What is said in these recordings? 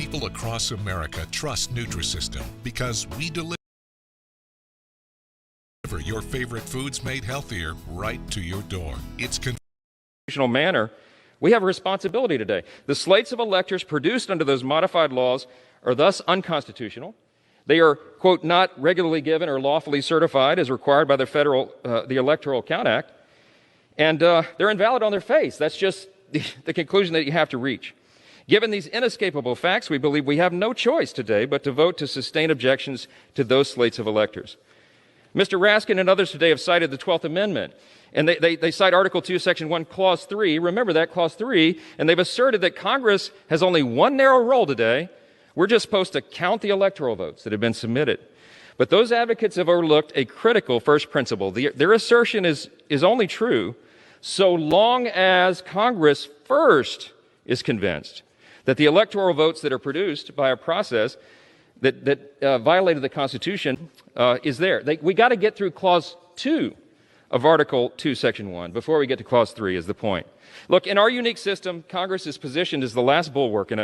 People across America trust Nutrisystem because we deliver your favorite foods made healthier right to your door. It's constitutional manner. We have a responsibility today. The slates of electors produced under those modified laws are thus unconstitutional. They are, quote, not regularly given or lawfully certified as required by the Electoral Count Act, and they're invalid on their face. That's just the conclusion that you have to reach. Given these inescapable facts, we believe we have no choice today but to vote to sustain objections to those slates of electors. Mr. Raskin and others today have cited the 12th Amendment, and they cite Article 2, Section 1, Clause 3. Remember that, Clause 3, and they've asserted that Congress has only one narrow role today. We're just supposed to count the electoral votes that have been submitted. But those advocates have overlooked a critical first principle. Their assertion is only true so long as Congress first is convinced that the electoral votes that are produced by a process that violated the Constitution is there. We got to get through Clause 2 of Article 2, Section 1 before we get to Clause 3 is the point. Look, in our unique system, Congress is positioned as the last bulwark in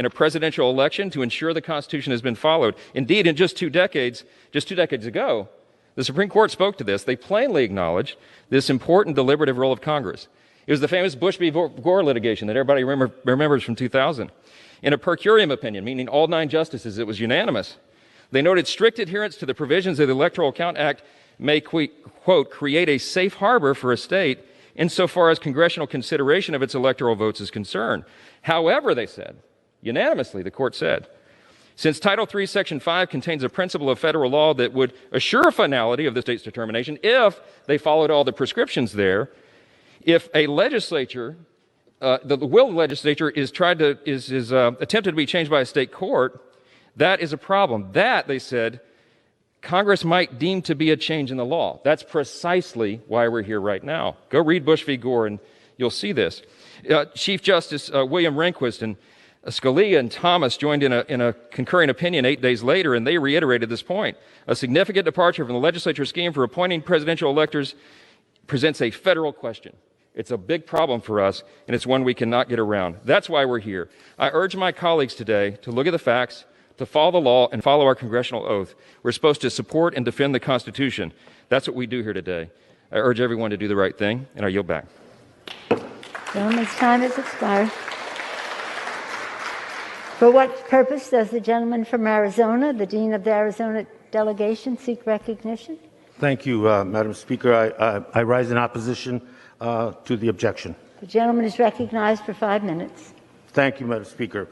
a presidential election to ensure the Constitution has been followed. Indeed, in just two decades ago, the Supreme Court spoke to this. They plainly acknowledged this important deliberative role of Congress. It was the famous Bush v. Gore litigation that everybody remembers from 2000. In a per curiam opinion, meaning all 9 justices, it was unanimous. They noted strict adherence to the provisions of the Electoral Count Act may, quote, create a safe harbor for a state insofar as congressional consideration of its electoral votes is concerned. However, they said, unanimously, the court said, since Title III, Section 5 contains a principle of federal law that would assure finality of the state's determination if they followed all the prescriptions there, if a legislature, the will of the legislature is attempted to be changed by a state court, that is a problem. That, they said, Congress might deem to be a change in the law. That's precisely why we're here right now. Go read Bush v. Gore and you'll see this. Chief Justice William Rehnquist and Scalia and Thomas joined in a concurring opinion 8 days later, and they reiterated this point. A significant departure from the legislature's scheme for appointing presidential electors presents a federal question. It's a big problem for us, and it's one we cannot get around. That's why we're here. I urge my colleagues today to look at the facts, to follow the law, and follow our congressional oath. We're supposed to support and defend the Constitution. That's what we do here today. I urge everyone to do the right thing, and I yield back. Gentleman's time has expired. For what purpose does the gentleman from Arizona, the Dean of the Arizona delegation, seek recognition? Thank you, Madam Speaker. I rise in opposition to the objection. The gentleman is recognized for 5 minutes. Thank you, Madam Speaker.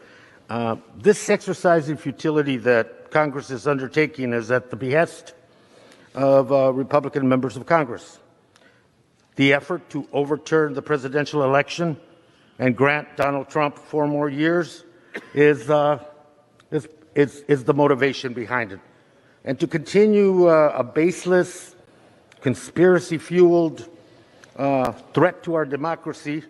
This exercise in futility that Congress is undertaking is at the behest of Republican members of Congress. The effort to overturn the presidential election and grant Donald Trump 4 more years is the motivation behind it. And to continue a baseless, conspiracy-fueled threat to our democracy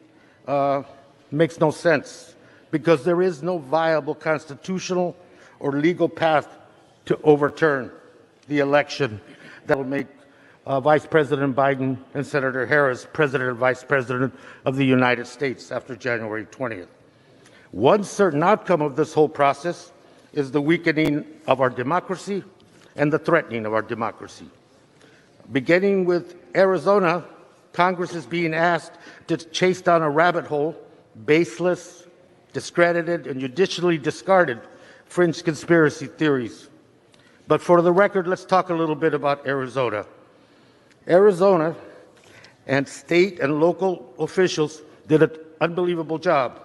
makes no sense, because there is no viable constitutional or legal path to overturn the election that will make Vice President Biden and Senator Harris President and Vice President of the United States after January 20th. One certain outcome of this whole process is the weakening of our democracy and the threatening of our democracy. Beginning with Arizona, Congress is being asked to chase down a rabbit hole, baseless, discredited, and judicially discarded fringe conspiracy theories. But for the record, let's talk a little bit about Arizona. Arizona and state and local officials did an unbelievable job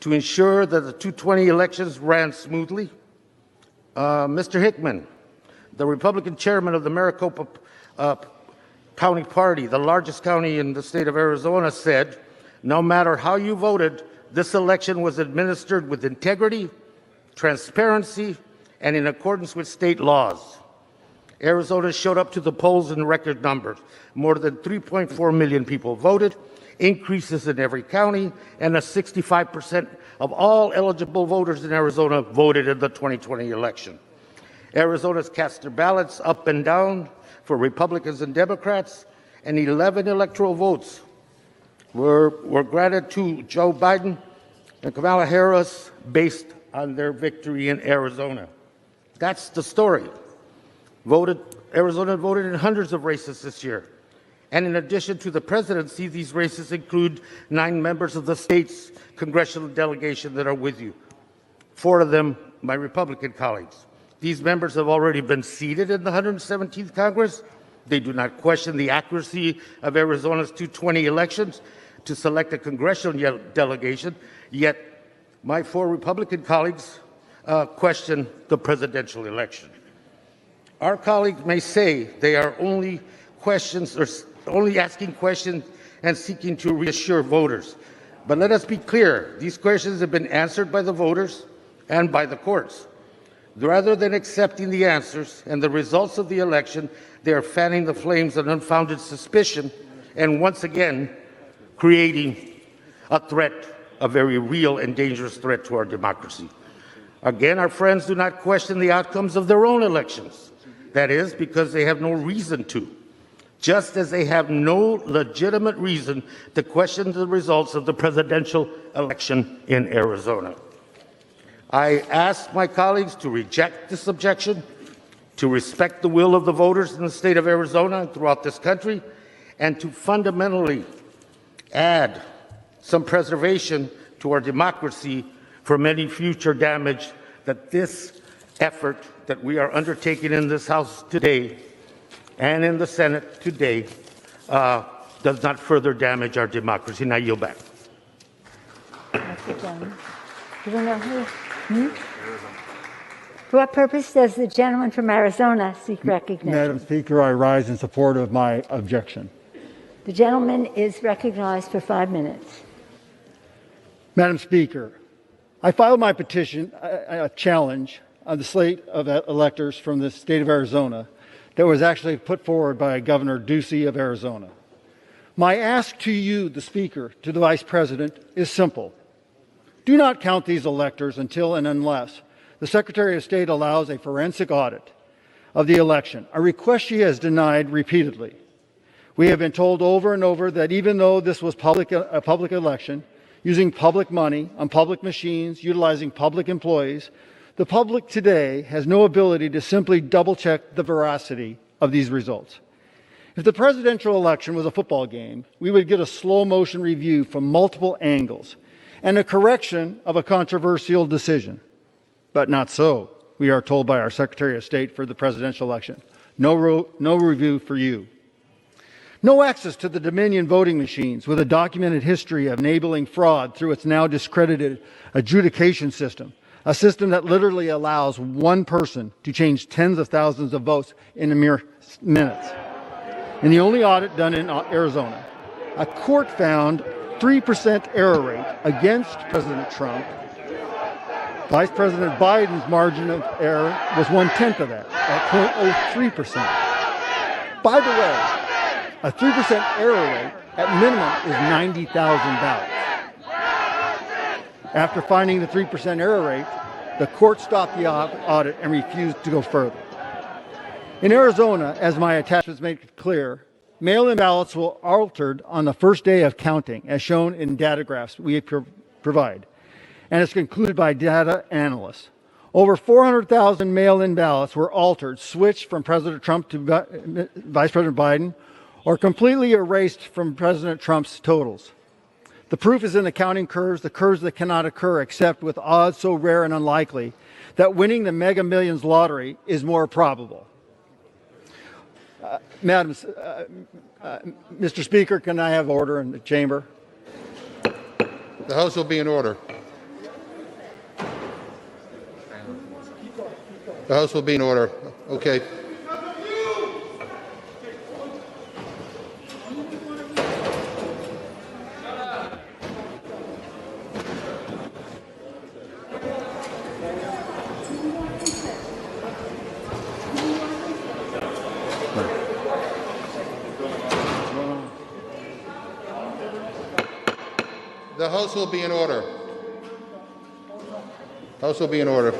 to ensure that the 2020 elections ran smoothly. Mr. Hickman, the Republican chairman of the Maricopa County Party, the largest county in the state of Arizona, said, no matter how you voted, this election was administered with integrity, transparency, and in accordance with state laws. Arizona showed up to the polls in record numbers. More than 3.4 million people voted, increases in every county, and 65% of all eligible voters in Arizona voted in the 2020 election. Arizona's cast their ballots up and down for Republicans and Democrats, and 11 electoral votes were granted to Joe Biden and Kamala Harris based on their victory in Arizona. That's the story. Arizona voted in hundreds of races this year. And in addition to the presidency, these races include 9 members of the state's congressional delegation that are with you. 4 of them, my Republican colleagues. These members have already been seated in the 117th Congress. They do not question the accuracy of Arizona's 220 elections to select a congressional delegation, yet my 4 Republican colleagues question the presidential election. Our colleagues may say they are only asking questions and seeking to reassure voters. But let us be clear, these questions have been answered by the voters and by the courts. Rather than accepting the answers and the results of the election, they are fanning the flames of unfounded suspicion and once again creating a threat, a very real and dangerous threat to our democracy. Again, our friends do not question the outcomes of their own elections. That is, because they have no reason to, just as they have no legitimate reason to question the results of the presidential election in Arizona. I ask my colleagues to reject this objection, to respect the will of the voters in the state of Arizona and throughout this country, and to fundamentally add some preservation to our democracy from any future damage that this effort that we are undertaking in this House today and in the Senate today does not further damage our democracy. And I yield back. For what purpose does the gentleman from Arizona seek recognition? Madam Speaker, I rise in support of my objection. The gentleman is recognized for 5 minutes. Madam Speaker, I filed my petition, a challenge on the slate of electors from the state of Arizona that was actually put forward by Governor Ducey of Arizona. My ask to you, the Speaker, to the Vice President, is simple. Do not count these electors until and unless the Secretary of State allows a forensic audit of the election, a request she has denied repeatedly. We have been told over and over that even though this was a public election, using public money on public machines, utilizing public employees, the public today has no ability to simply double-check the veracity of these results. If the presidential election was a football game, we would get a slow-motion review from multiple angles and a correction of a controversial decision. But not so, we are told by our Secretary of State for the presidential election. No review for you. No access to the Dominion voting machines with a documented history of enabling fraud through its now discredited adjudication system, a system that literally allows one person to change tens of thousands of votes in a mere minutes. In the only audit done in Arizona, a court found 3% error rate against President Trump. Vice President Biden's margin of error was 1/10 of that, at 0.03%. By the way, a 3% error rate at minimum is 90,000 ballots. After finding the 3% error rate, the court stopped the audit and refused to go further. In Arizona, as my attachments make it clear, mail-in ballots were altered on the first day of counting, as shown in data graphs we provide, and it's concluded by data analysts. Over 400,000 mail-in ballots were altered, switched from President Trump to Vice President Biden, or completely erased from President Trump's totals. The proof is in the counting curves, the curves that cannot occur except with odds so rare and unlikely that winning the Mega Millions lottery is more probable. Mr. Speaker, can I have order in the chamber? The House will be in order. The House will be in order. Okay. The House will be in order. House will be in order.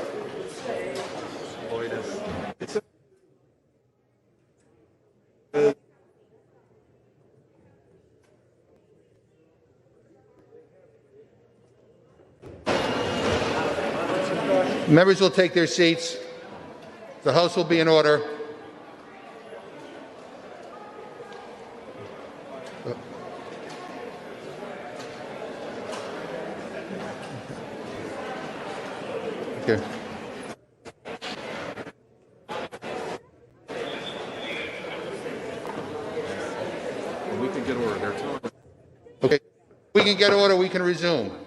Members will take their seats. The House will be in order. Okay. We can get order. They're telling us. Okay. We can get order. We can resume.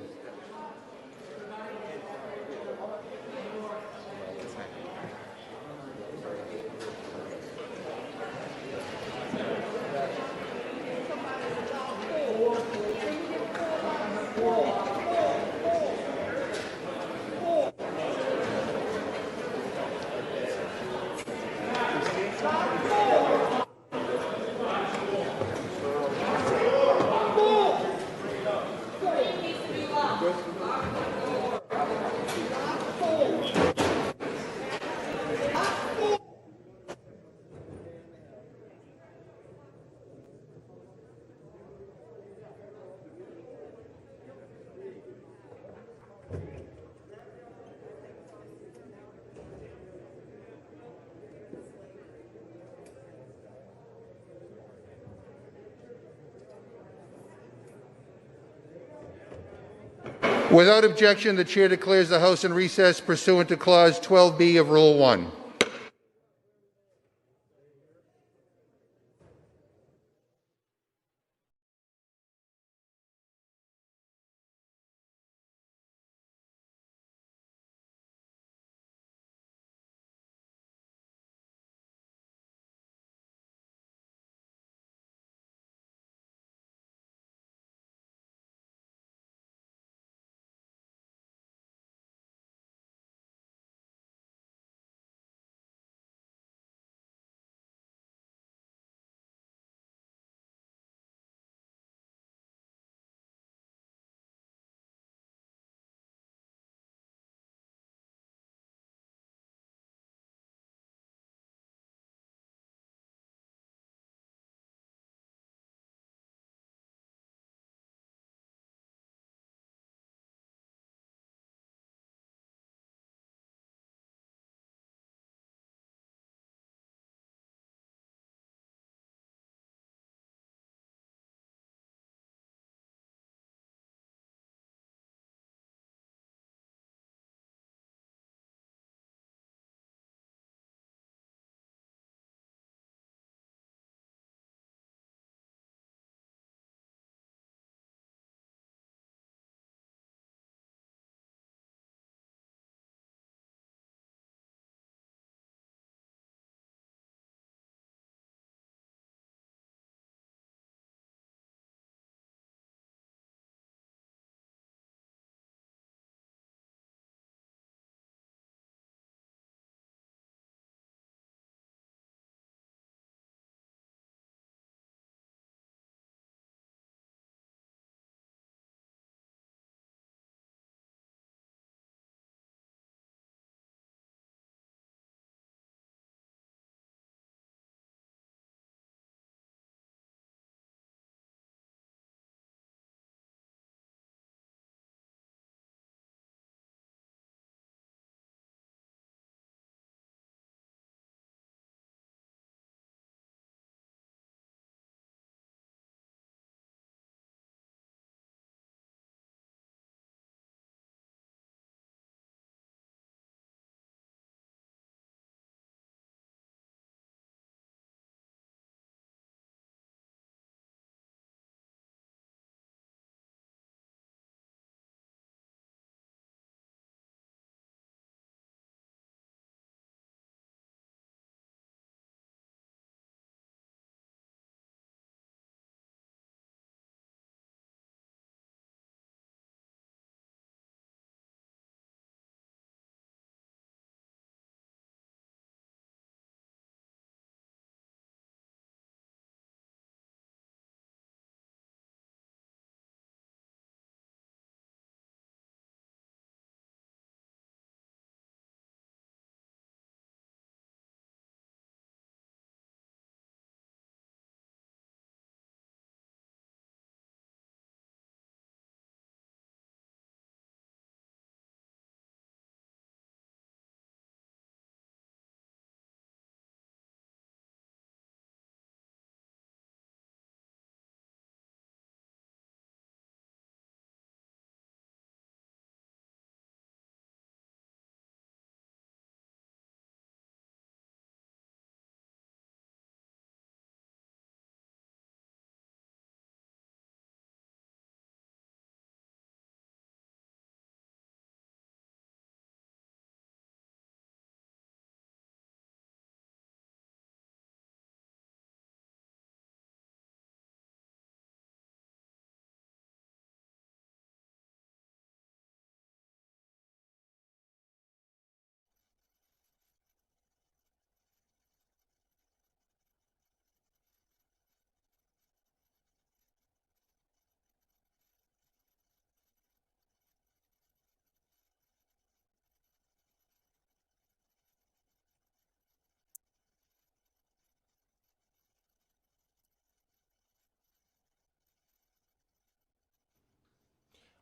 Without objection, the chair declares the House in recess pursuant to Clause 12B of Rule 1.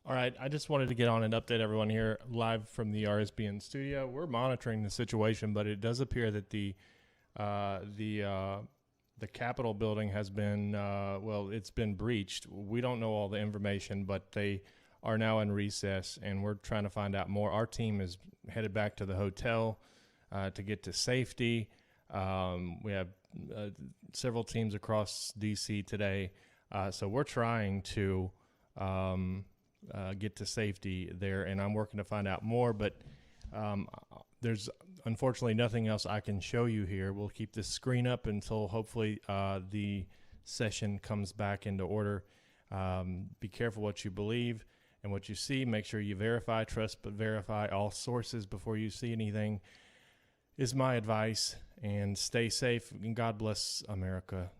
All right, I just wanted to get on and update everyone here live from the RSBN studio. We're monitoring the situation, but it does appear that the Capitol building has been it's been breached. We don't know all the information, but they are now in recess, and we're trying to find out more. Our team is headed back to the hotel to get to safety. We have several teams across D.C. today, so we're trying to get to safety there, and I'm working to find out more, but there's unfortunately nothing else I can show you here. We'll keep this screen up until hopefully the session comes back into order. Be careful what you believe and what you see. Make sure you verify, trust, but verify all sources before you see anything is my advice. And stay safe, and God bless America.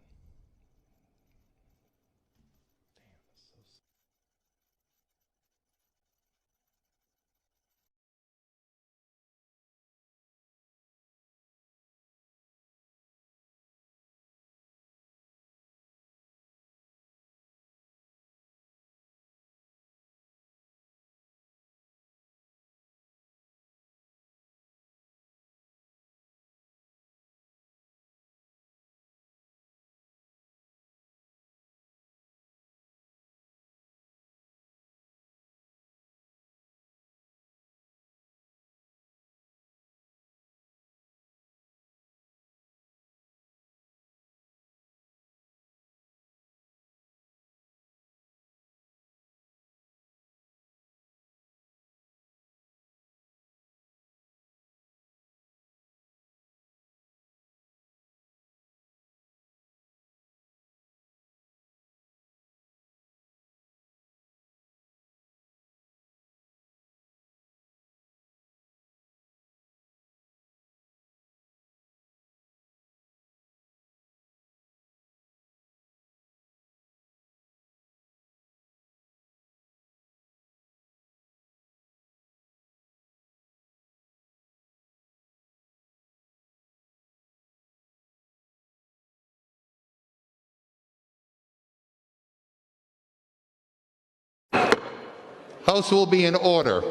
House will be in order.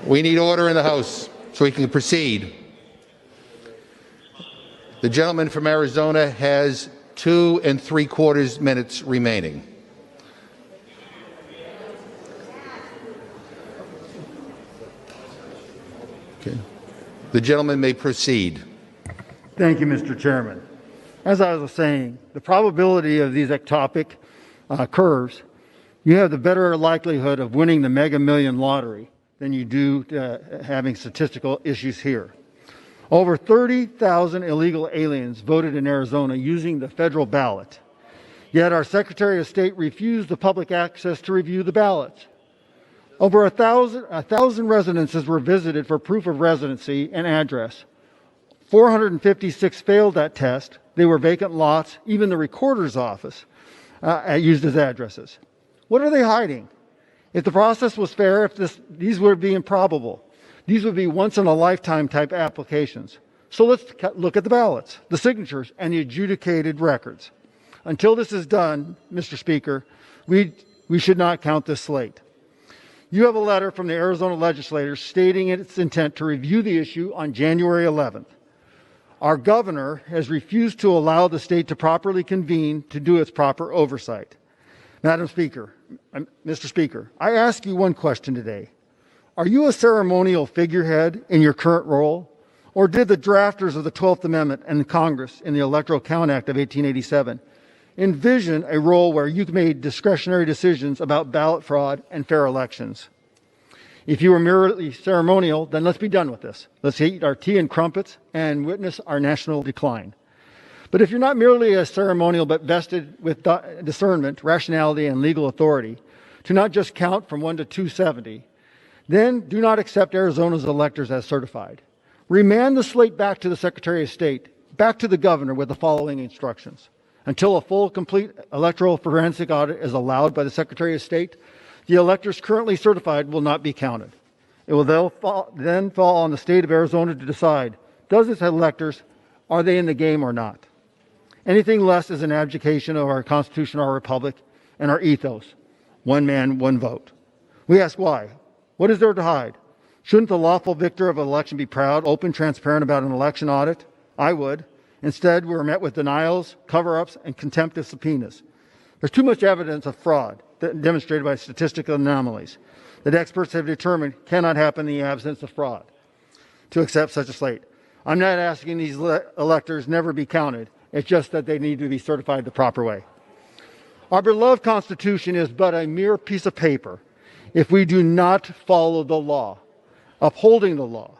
We need order in the House so we can proceed. The gentleman from Arizona has 2 3/4 minutes remaining. Okay. The gentleman may proceed. Thank you, Mr. Chairman. As I was saying, the probability of these ectopic curves, you have the better likelihood of winning the Mega Million lottery than you do having statistical issues here. Over 30,000 illegal aliens voted in Arizona using the federal ballot, yet our Secretary of State refused the public access to review the ballots. Over 1,000 residences were visited for proof of residency and address. 456 failed that test. They were vacant lots. Even the recorder's office used as addresses. What are they hiding? If the process was fair, these would be improbable. These would be once-in-a-lifetime type applications. So let's look at the ballots, the signatures, and the adjudicated records. Until this is done, Mr. Speaker, we should not count this slate. You have a letter from the Arizona legislature stating its intent to review the issue on January 11th. Our governor has refused to allow the state to properly convene to do its proper oversight. Madam Speaker, Mr. Speaker, I ask you one question today. Are you a ceremonial figurehead in your current role? Or did the drafters of the 12th Amendment and Congress in the Electoral Count Act of 1887 envision a role where you made discretionary decisions about ballot fraud and fair elections? If you were merely ceremonial, then let's be done with this. Let's eat our tea and crumpets and witness our national decline. But if you're not merely a ceremonial but vested with discernment, rationality, and legal authority to not just count from 1 to 270, then do not accept Arizona's electors as certified. Remand the slate back to the Secretary of State, back to the governor with the following instructions. Until a full, complete electoral forensic audit is allowed by the Secretary of State, the electors currently certified will not be counted. It will then fall on the state of Arizona to decide, does its electors, are they in the game or not? Anything less is an abdication of our Constitution, our republic, and our ethos, one man, one vote. We ask why. What is there to hide? Shouldn't the lawful victor of an election be proud, open, transparent about an election audit? I would. Instead, we were met with denials, cover-ups, and contempt of subpoenas. There's too much evidence of fraud demonstrated by statistical anomalies that experts have determined cannot happen in the absence of fraud to accept such a slate. I'm not asking these electors never be counted. It's just that they need to be certified the proper way. Our beloved Constitution is but a mere piece of paper if we do not follow the law, upholding the law.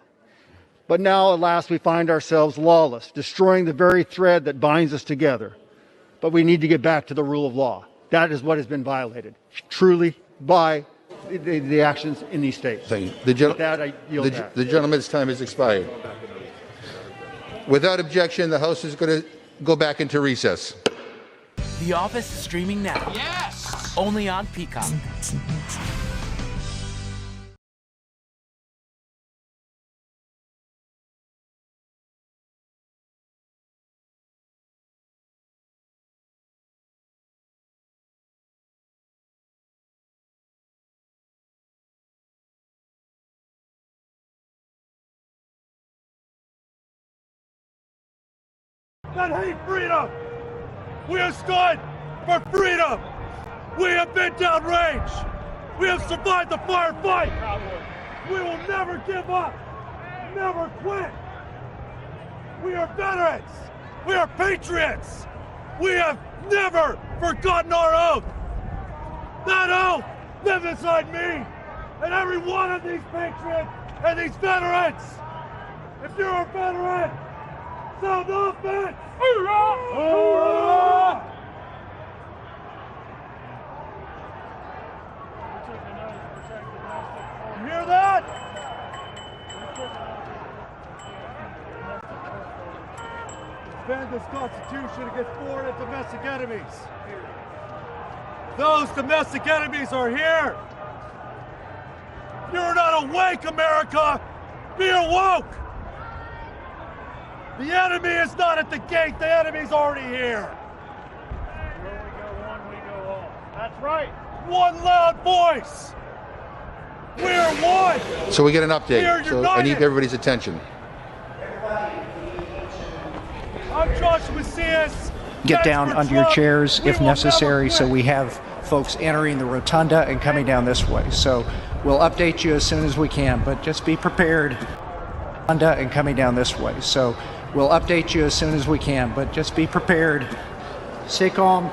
But now, alas, we find ourselves lawless, destroying the very thread that binds us together. But we need to get back to the rule of law. That is what has been violated, truly, by the actions in these states. Thank you. With that, I yield back. The gentleman's time has expired. Without objection, the House is going to go back into recess. The Office is streaming now. Yes! Only on Peacock. That hate freedom! We have stood for freedom! We have been downrange! We have survived the firefight! We will never give up! Never quit! We are veterans! We are patriots! We have never forgotten our oath! That oath lives inside me and every one of these patriots and these veterans! If you're a veteran, sound offense! Hoorah! Hoorah! You hear that? Defend this Constitution against foreign and domestic enemies. Those domestic enemies are here. You're not awake, America. Be awoke. The enemy is not at the gate. The enemy's already here. Where we go one, we go all. That's right. One loud voice. We are one. So we get an update. We are So I need united. everybody's attention. I'm Joshua Macias. Get down Expert under your Trump. chairs We if will necessary. never So quit. we have folks entering the rotunda and coming down this way. So we'll update you as soon as we can, but just be prepared. Rotunda and coming down this way. So we'll update you as soon as we can, but just be prepared. Stay calm.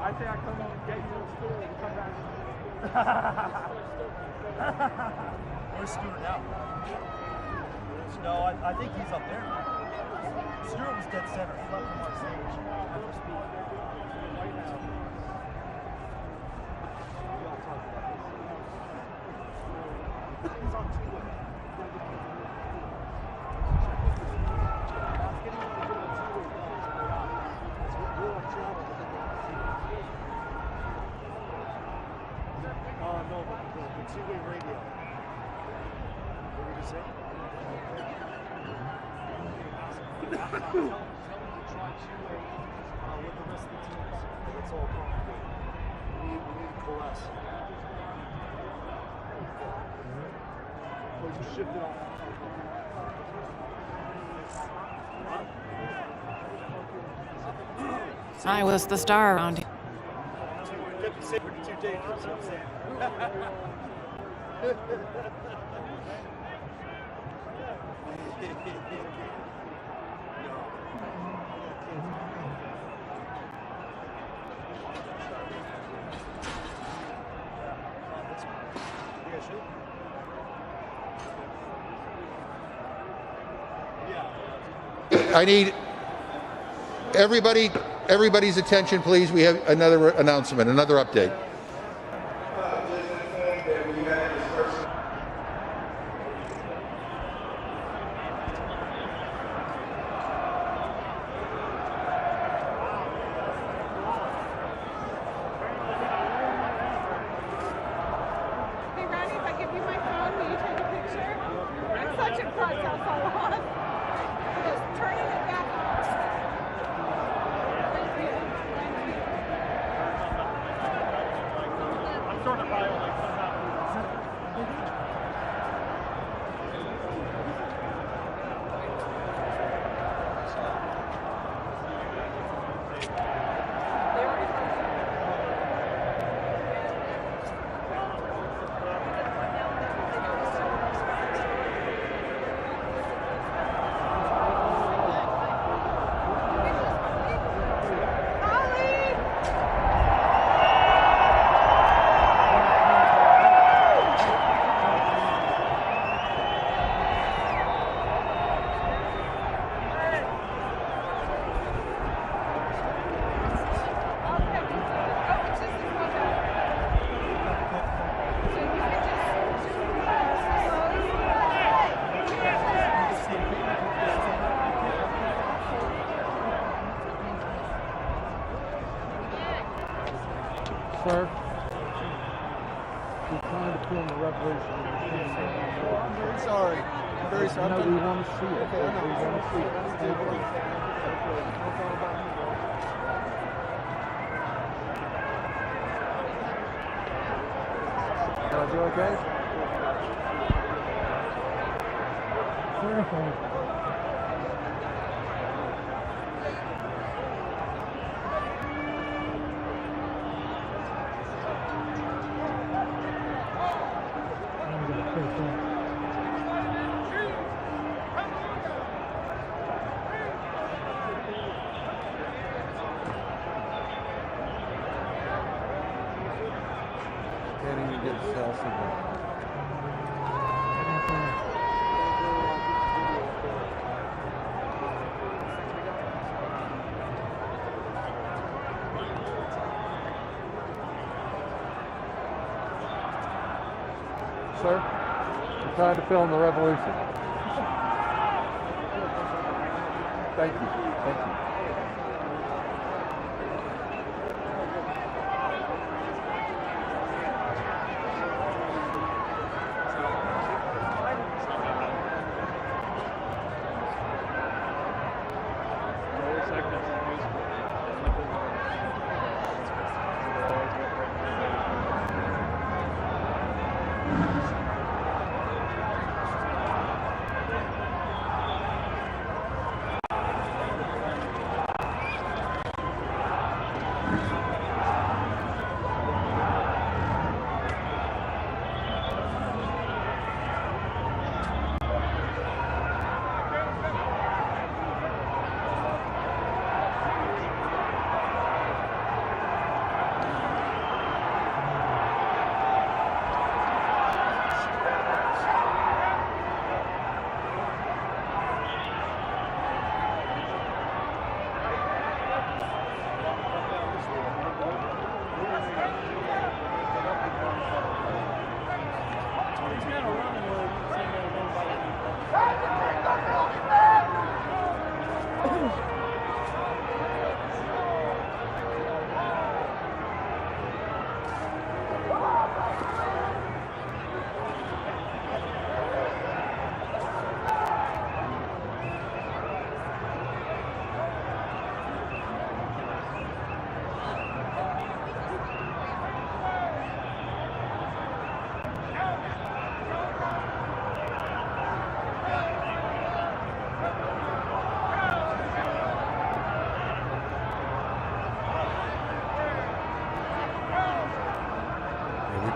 I think I come over and get you to the school and come back. Where's Stuart now? No, I think he's up there. Stuart was dead center. He left him on stage. No, the two-way radio. What did you say? Tell them to try two-way with the rest of the teams. That's all complicated. We need to coalesce. Or just shift it off. I was the star around here. Kept it safer than too dangerous, you know what I'm saying? I need everybody's attention, please. We have another announcement, another update. Hey, Ronnie, if I give you my phone, will you take a picture? I'm such a klutz, I'll fall off. Just turning it back on. Thank you. Thank you. I'm sort of like Sir, we're trying to film the revolution. I'm very sorry. I'm very sorry. No, we want to see it. Okay, I know. We want to see it. Are you okay? Sure. Can't even get a cell signal. Sir, we're trying to film the revolution. Thank you. Thank you.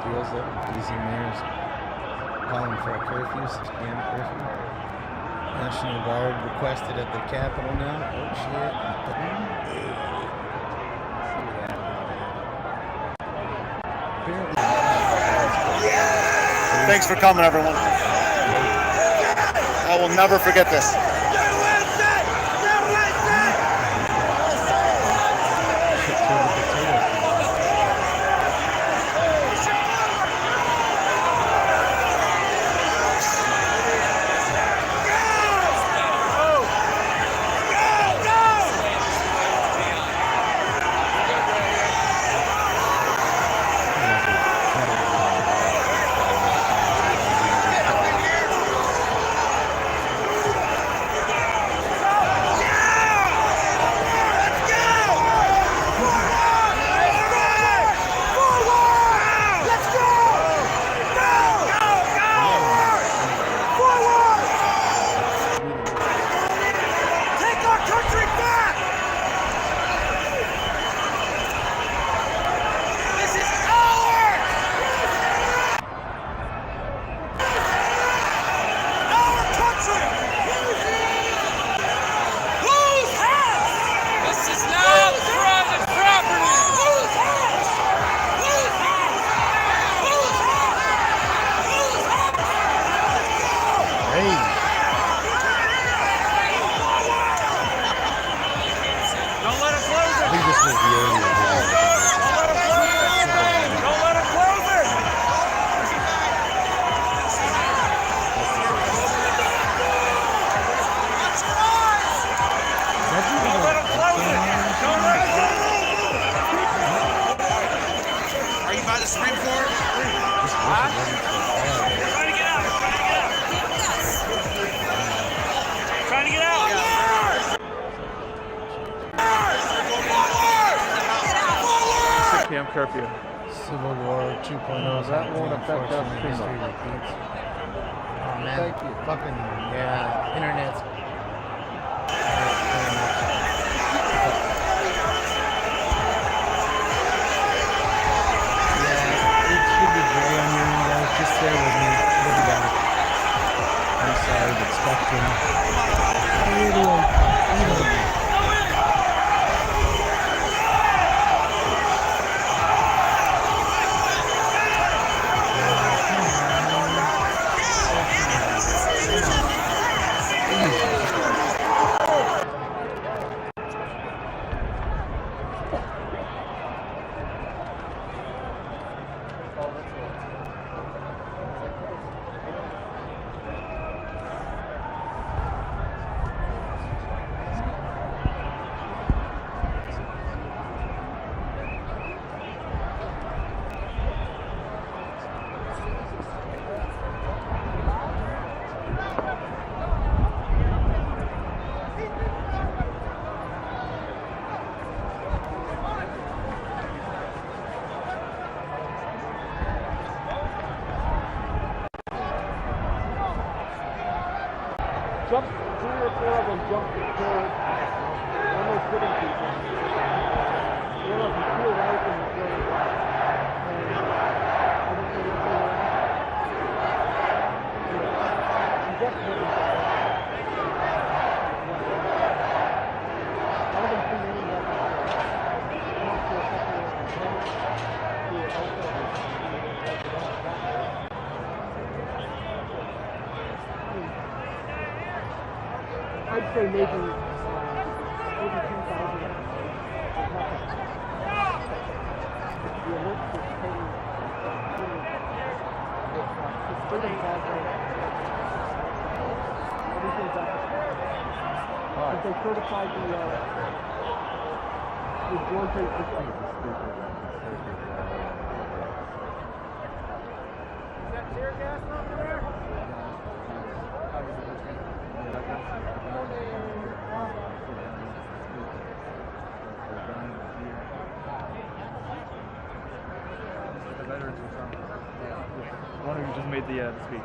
appeals it. DC mayor's calling for a curfew, suspend curfew. National Guard requested at the Capitol now. Oh shit. Thanks for coming, everyone. I will never forget this. Curfew. Civil War 2.0. That won't affect us too much. Oh man, Thank you. fucking yeah, internet's yeah, it should be gray on your end, guys. Just bear with me. We'll be back. I'm sorry, but Spectrum. Jump, 3 or 4 of them jumped the curb. Almost hitting people. One of them peeled out in the curb. And I don't know what they were after. She just hit him. I haven't seen any of that. Not for a couple of minutes. I'd say maybe 10,000. The Olympics is total. It's freedom plaza. Everything's up. But they certified the joint system. Is that tear gas over there? One of you just made the speech.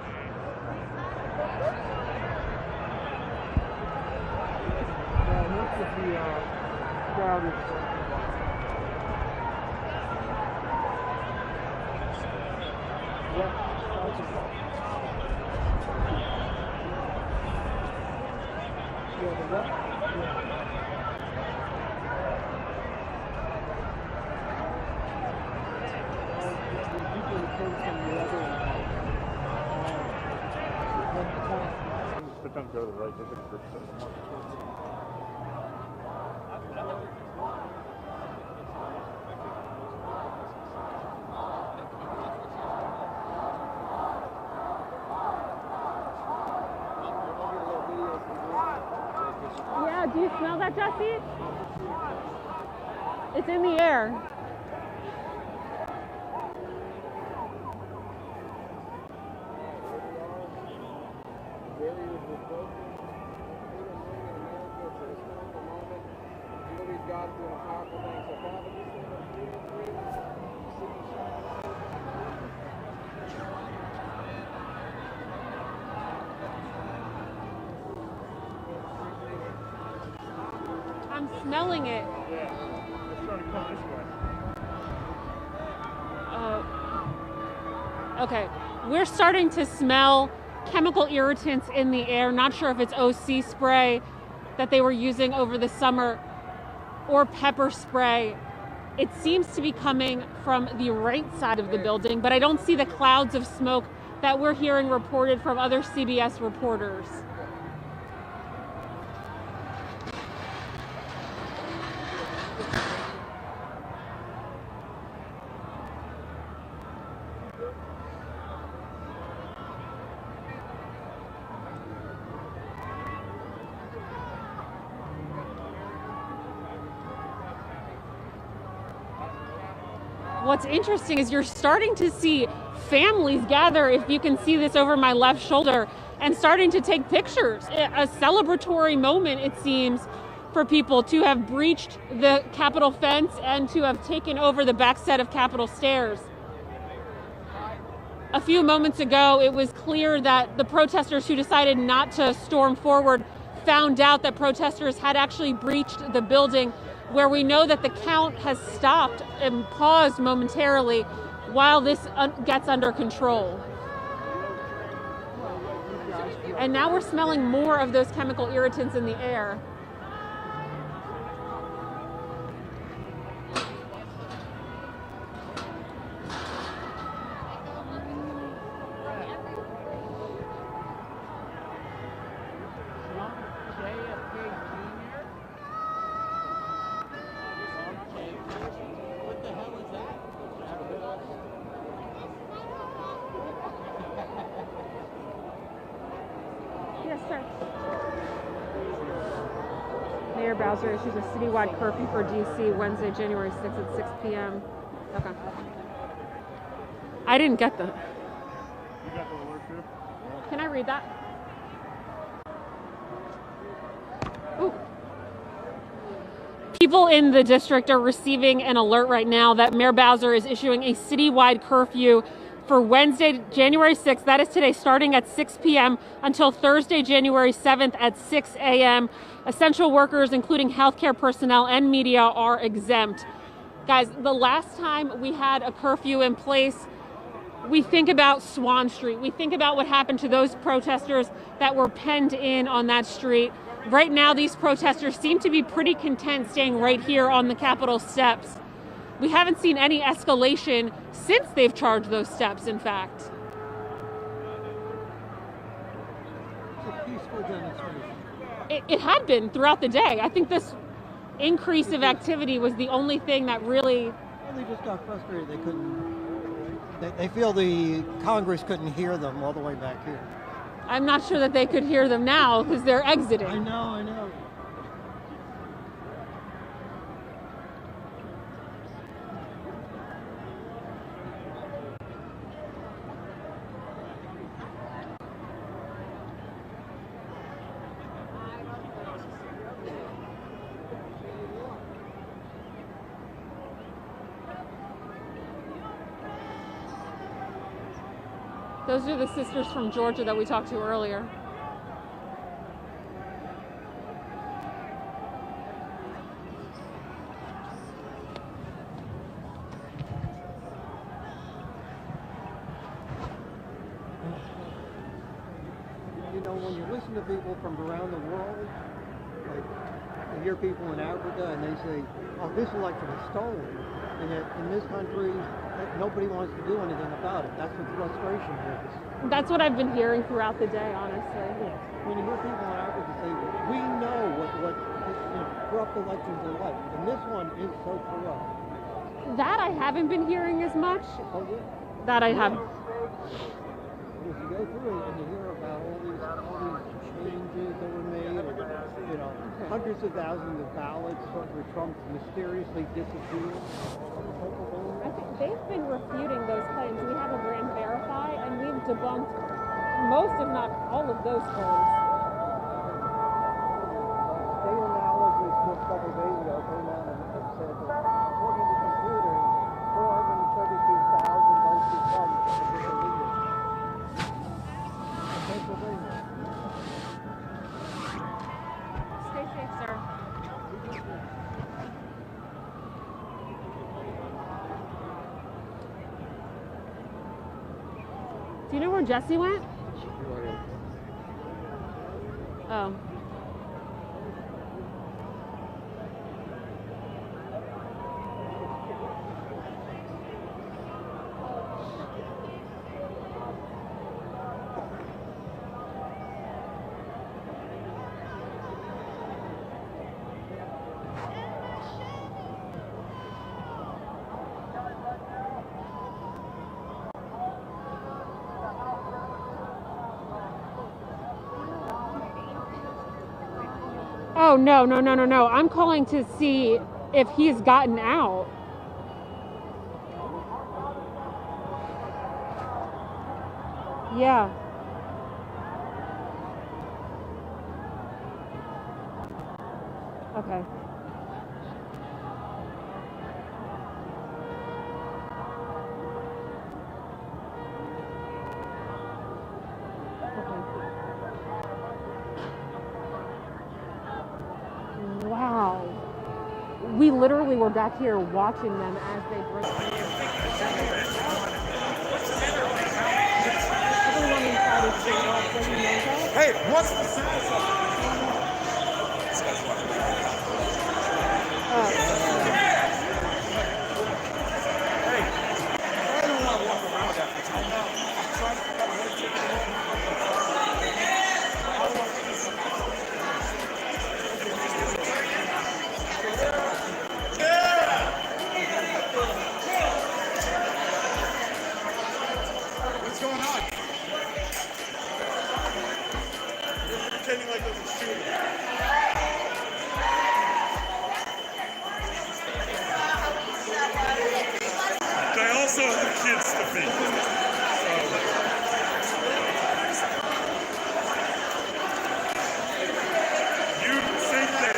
Yeah, most of the crowd is Come go to the right. There's a group of Yeah, do you smell that, Jesse? It's in the air. I'm smelling it. Yeah, it's starting to come this way. Okay, we're starting to smell chemical irritants in the air. Not sure if it's OC spray that they were using over the summer or pepper spray. It seems to be coming from the right side of the building, but I don't see the clouds of smoke that we're hearing reported from other CBS reporters. What's interesting is you're starting to see families gather, if you can see this over my left shoulder, and starting to take pictures. A celebratory moment, it seems, for people to have breached the Capitol fence and to have taken over the back set of Capitol stairs. A few moments ago, it was clear that the protesters who decided not to storm forward found out that protesters had actually breached the building, where we know that the count has stopped and paused momentarily while this gets under control. And now we're smelling more of those chemical irritants in the air. Yes, sir. Mayor Bowser issues a citywide curfew for D.C. Wednesday, January 6th at 6 p.m. Okay. I didn't get that. You got the alert too? Can I read that? Ooh. People in the district are receiving an alert right now that Mayor Bowser is issuing a citywide curfew for Wednesday, January 6th. That is today, starting at 6 p.m. until Thursday, January 7th at 6 a.m. Essential workers, including healthcare personnel and media, are exempt. Guys, the last time we had a curfew in place, we think about Swan Street. We think about what happened to those protesters that were penned in on that street. Right now, these protesters seem to be pretty content staying right here on the Capitol steps. We haven't seen any escalation since they've charged those steps, in fact. It's a peaceful demonstration. It had been throughout the day. I think this increase of activity was the only thing that really... Well, they just got frustrated. They couldn't... They feel the Congress couldn't hear them all the way back here. I'm not sure that they could hear them now because they're exiting. I know. Those are the sisters from Georgia that we talked to earlier. You know, when you listen to people from around the world, like you hear people in Africa and they say, oh, this is like from a Star Wars. And in this country, nobody wants to do anything about it. That's what frustration is. That's what I've been hearing throughout the day, honestly. When you hear people on average say, we know what corrupt elections are like, and this one is so corrupt. That I haven't been hearing as much. Oh, yeah. That I haven't. If you go through it and you hear about all these changes that were made, and, hundreds of thousands of ballots for Trump mysteriously disappeared. I think they've been refuting those claims. We have a Grand Verify, and we've debunked most, if not all, of those claims. State analysis just a couple days ago came out and said that according to computers, 432,000 votes for Trump were deleted. Pennsylvania. Stay safe, sir. Do you know where Jesse went? Oh. Oh, no. I'm calling to see if he's gotten out. Yeah. Okay. Wow. We literally were back here watching them as they broke through. Everyone inside is saying, hey, what's the What's going on? You're pretending like there's a shooting. They also have kids to feed. You think that...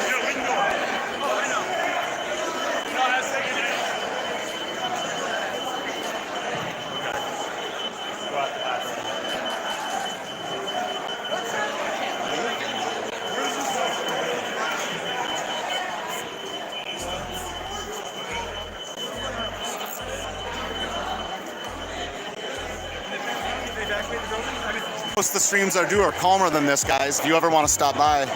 Yeah, we can go. Oh, I know. No, I was thinking that. Most of the streams I do are calmer than this, guys. If you ever want to stop by.